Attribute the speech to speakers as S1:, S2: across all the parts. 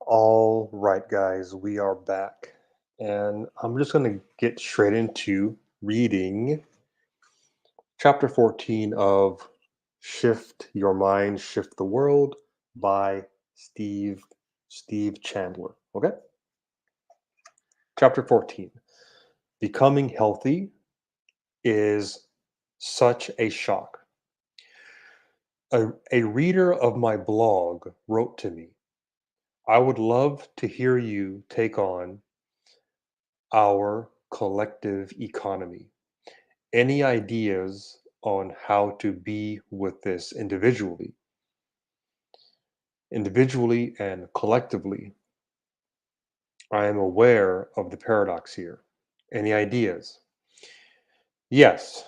S1: All right, guys, we are back. And I'm just going to get straight into reading chapter 14 of Shift Your Mind, Shift the World by Steve Steve Chandler. Okay? Chapter 14. Becoming healthy is such a shock. A reader of my blog wrote to me, I would love to hear you take on our collective economy. Any ideas on how to be with this individually and collectively? I am aware of the paradox here. Any ideas? Yes,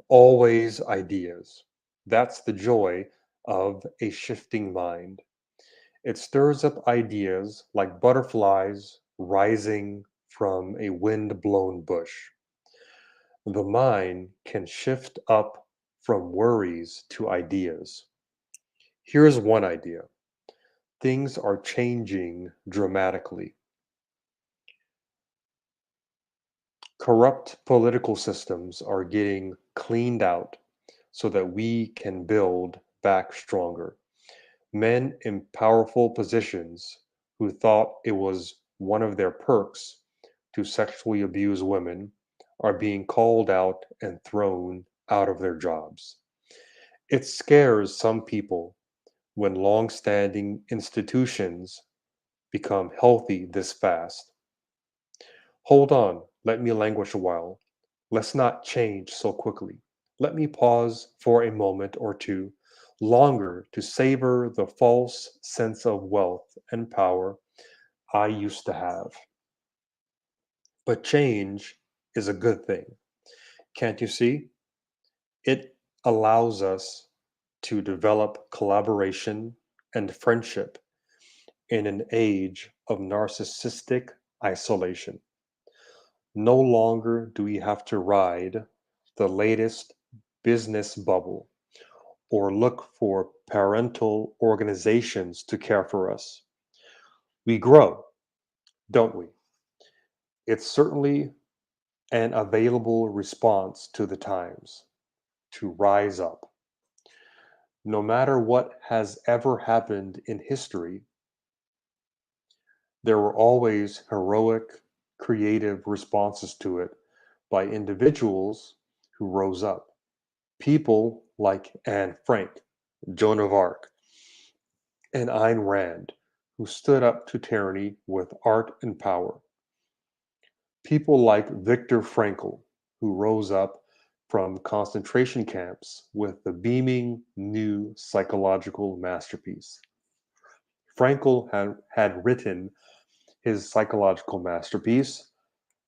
S1: always ideas. That's the joy of a shifting mind. It stirs up ideas like butterflies rising from a wind-blown bush. The mind can shift up from worries to ideas. Here's one idea. Things are changing dramatically. Corrupt political systems are getting cleaned out so that we can build back stronger. Men in powerful positions who thought it was one of their perks to sexually abuse women are being called out and thrown out of their jobs. It scares some people when long-standing institutions become healthy this fast. Hold on, let me languish a while. Let's not change so quickly. Let me pause for a moment or two longer to savor the false sense of wealth and power I used to have. But change is a good thing. Can't you see? It allows us to develop collaboration and friendship in an age of narcissistic isolation. No longer do we have to ride the latest business bubble or look for parental organizations to care for us. We grow, don't we? It's certainly an available response to the times to rise up. No matter what has ever happened in history, there were always heroic, creative responses to it by individuals who rose up. People like Anne Frank, Joan of Arc, and Ayn Rand, who stood up to tyranny with art and power. People like Viktor Frankl, who rose up from concentration camps with the beaming new psychological masterpiece. Frankl had written his psychological masterpiece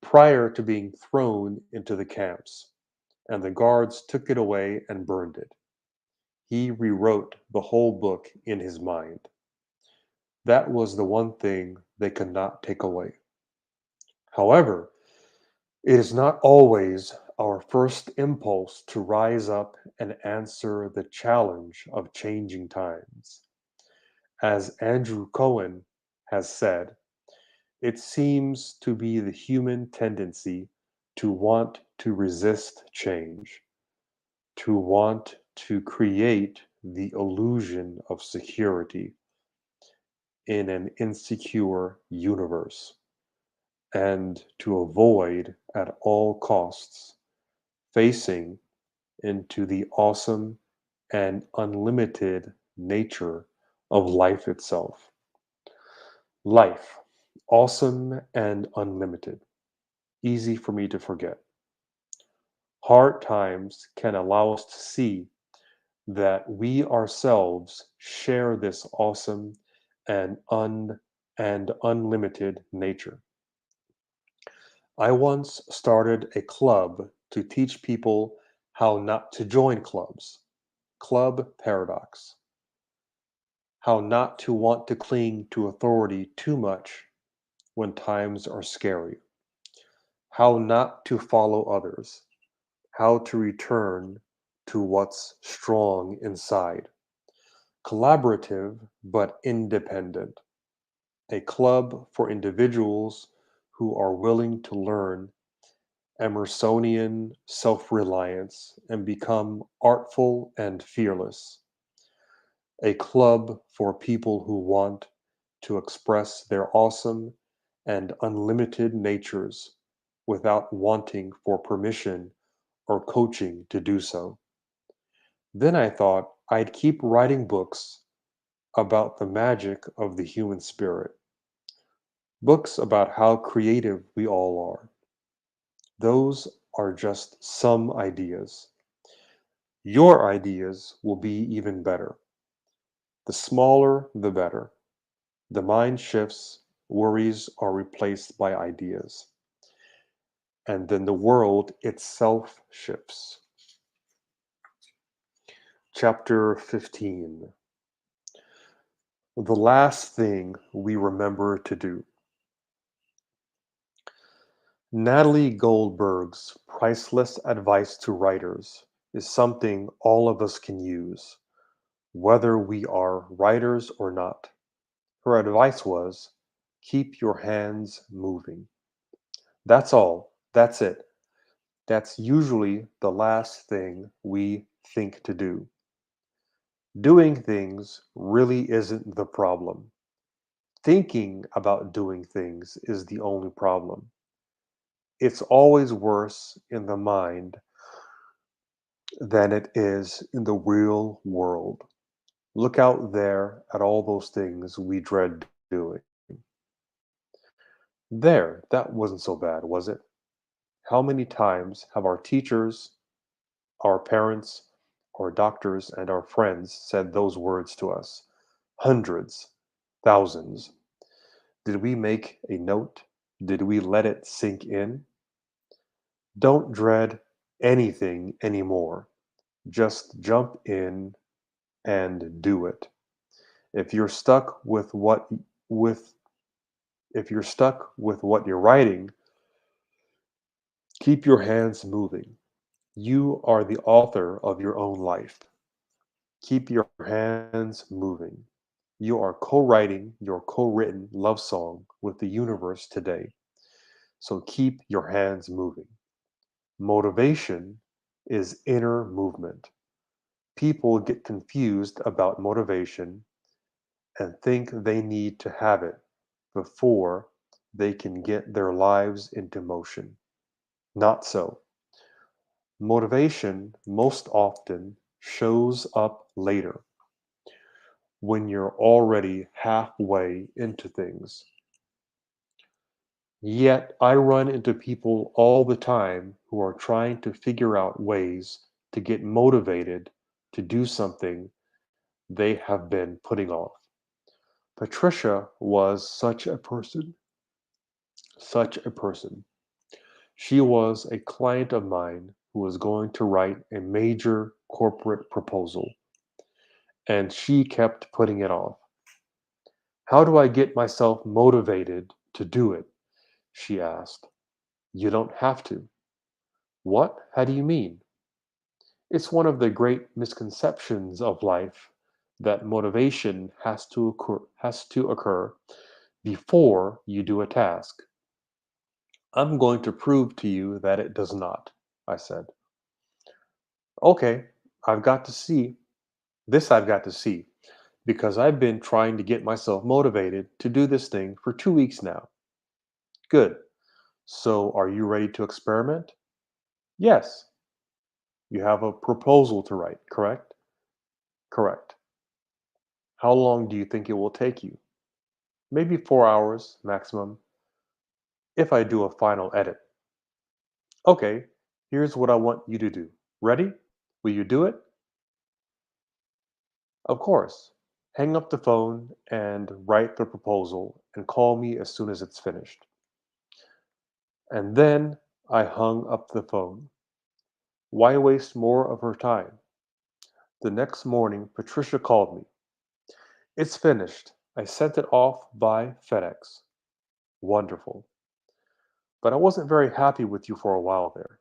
S1: prior to being thrown into the camps, and the guards took it away and burned it. He rewrote the whole book in his mind. That was the one thing they could not take away. However, it is not always our first impulse to rise up and answer the challenge of changing times. As Andrew Cohen has said, it seems to be the human tendency to want to resist change, to want to create the illusion of security in an insecure universe, and to avoid at all costs facing into the awesome and unlimited nature of life itself. Life, awesome and unlimited, easy for me to forget. Hard times can allow us to see that we ourselves share this awesome and unlimited nature. I once started a club to teach people how not to join clubs. Club paradox. How not to want to cling to authority too much when times are scary. How not to follow others. How to return to what's strong inside. Collaborative but independent. a club for individuals who are willing to learn Emersonian self reliance and become artful and fearless, a club for people who want to express their awesome and unlimited natures without wanting for permission or coaching to do so. Then I thought I'd keep writing books about the magic of the human spirit, books about how creative we all are. Those are just some ideas. Your ideas will be even better. The smaller, the better. The mind shifts, worries are replaced by ideas, and then the world itself shifts. Chapter 15. The last thing we remember to do. Natalie Goldberg's priceless advice to writers is something all of us can use, whether we are writers or not. Her advice was keep your hands moving. That's all. That's it. That's usually the last thing we think to do. Doing things really isn't the problem. Thinking about doing things is the only problem. It's always worse in the mind than it is in the real world. Look out there at all those things we dread doing. There, that wasn't so bad, was it? How many times have our teachers, our parents, our doctors, and our friends said those words to us? Hundreds, thousands. Did we make a note? Did we let it sink in? Don't dread anything anymore. Just jump in and do it. If you're stuck with if you're stuck with what you're writing, keep your hands moving. You are the author of your own life. Keep your hands moving. You are co-writing your co-written love song with the universe today. So keep your hands moving. Motivation is inner movement. People get confused about motivation and think they need to have it before they can get their lives into motion. Not so. Motivation most often shows up later when you're already halfway into things. Yet I run into people all the time who are trying to figure out ways to get motivated to do something they have been putting off. Patricia was such a person. She was a client of mine who was going to write a major corporate proposal, and she kept putting it off. How do I get myself motivated to do it? She asked. You don't have to. What? How do you mean? It's one of the great misconceptions of life that motivation has to occur before you do a task. I'm going to prove to you that it does not, I said. Okay, I've got to see. I've got to see, because I've been trying to get myself motivated to do this thing for 2 weeks now. Good. So are you ready to experiment? Yes. You have a proposal to write, correct? Correct. How long do you think it will take you? Maybe 4 hours maximum, if I do a final edit. Okay, here's what I want you to do. Ready? Will you do it? Of course. Hang up the phone and write the proposal and call me as soon as it's finished. And then I hung up the phone. Why waste more of her time? The next morning, Patricia called me. It's finished. I sent it off by FedEx. Wonderful. But I wasn't very happy with you for a while there.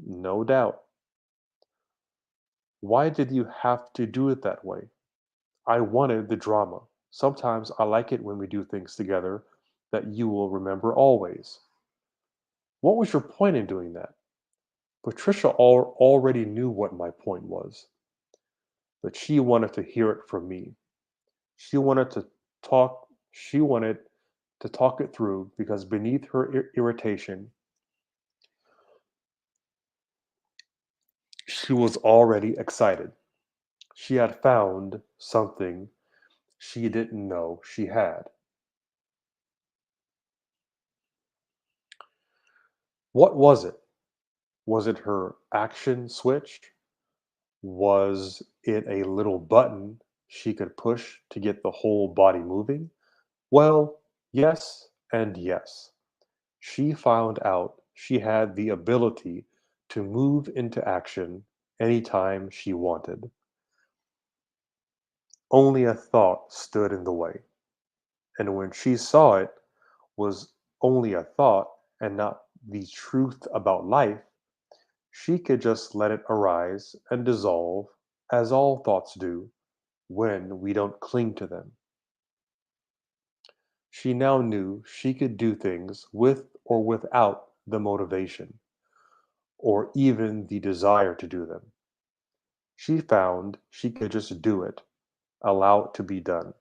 S1: No doubt. Why did you have to do it that way? I wanted the drama. Sometimes I like it when we do things together that you will remember always. What was your point in doing that? Patricia already knew what my point was, but she wanted to hear it from me. She wanted to she wanted to talk it through because beneath her irritation, she was already excited. She had found something she didn't know she had. What was it? Was it her action switch? Was it a little button she could push to get the whole body moving? Well, yes and yes. She found out she had the ability to move into action anytime she wanted. Only a thought stood in the way. And when she saw it was only a thought and not the truth about life, she could just let it arise and dissolve as all thoughts do when we don't cling to them. She now knew she could do things with or without the motivation, or even the desire to do them. She found she could just do it, allow it to be done.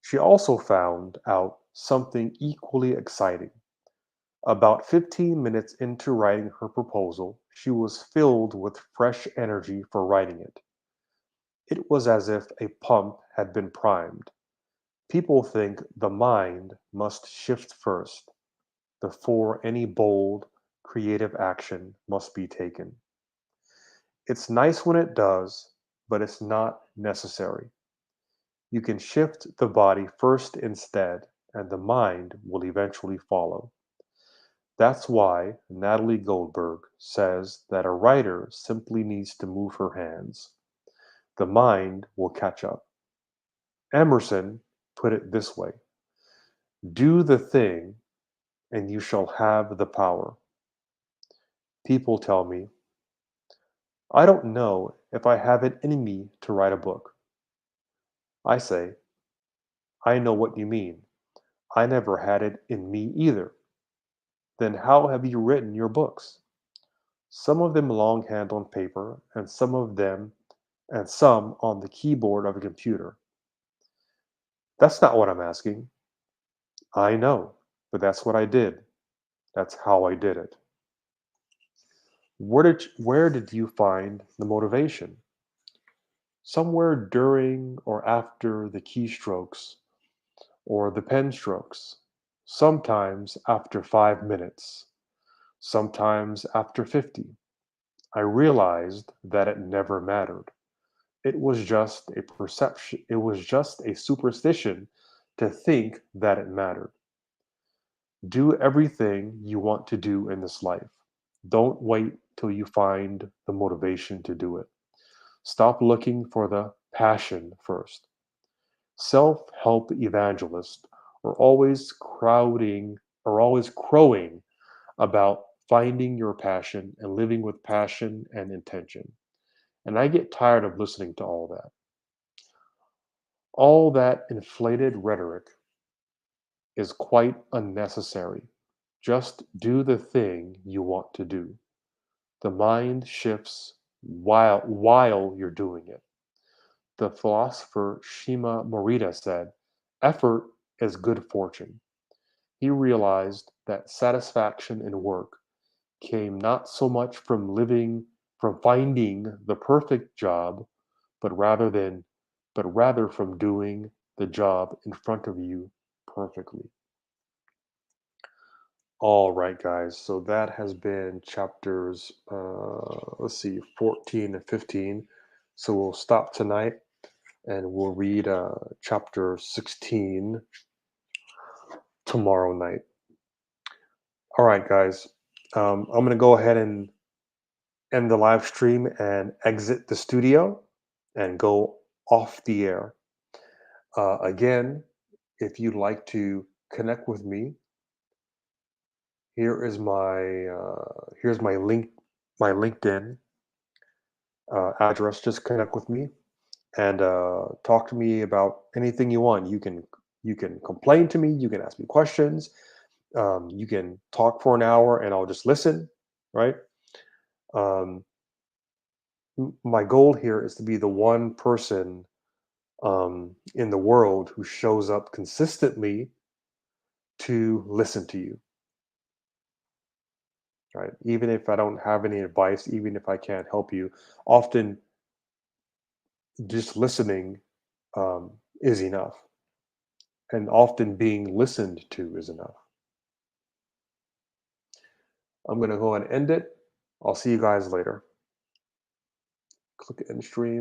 S1: She also found out something equally exciting. About 15 minutes into writing her proposal, she was filled with fresh energy for writing it. It was as if a pump had been primed. People think the mind must shift first before any bold, creative action must be taken. It's nice when it does, but it's not necessary. You can shift the body first instead, and the mind will eventually follow. That's why Natalie Goldberg says that a writer simply needs to move her hands. The mind will catch up. Emerson put it this way: do the thing, and you shall have the power. People tell me, I don't know if I have it in me to write a book. I say, I know what you mean. I never had it in me either. Then how have you written your books? Some of them longhand on paper, and some on the keyboard of a computer. That's not what I'm asking. I know, but that's what I did. That's how I did it. Where did you find the motivation? Somewhere during or after the keystrokes or the pen strokes. Sometimes after 5 minutes. Sometimes after 50. I realized that it never mattered. It was just a perception, it was just a superstition to think that it mattered. Do everything you want to do in this life. Don't wait till you find the motivation to do it. Stop looking for the passion first. Self help evangelists are always crowing about finding your passion and living with passion and intention. And I get tired of listening to all that. All that inflated rhetoric is quite unnecessary. Just do the thing you want to do. The mind shifts while you're doing it. The philosopher Shima Morita said, effort is good fortune. He realized that satisfaction in work came not so much from finding the perfect job, but rather from doing the job in front of you perfectly. All right, guys. So that has been chapters, let's see, 14 and 15. So we'll stop tonight and we'll read chapter 16 tomorrow night. All right, guys. I'm going to go ahead and end the live stream and exit the studio and go off the air. Again, if you'd like to connect with me, here's my LinkedIn address. Just connect with me. and talk to me about anything you want. You can complain to me. You can ask me questions. You can talk for an hour, and I'll just listen. Right. Um, my goal here is to be the one person in the world who shows up consistently to listen to you. Right. Even if I don't have any advice, even if I can't help you, often just listening is enough, and often being listened to is enough. I'm going to go and end it. I'll see you guys later. Click end stream.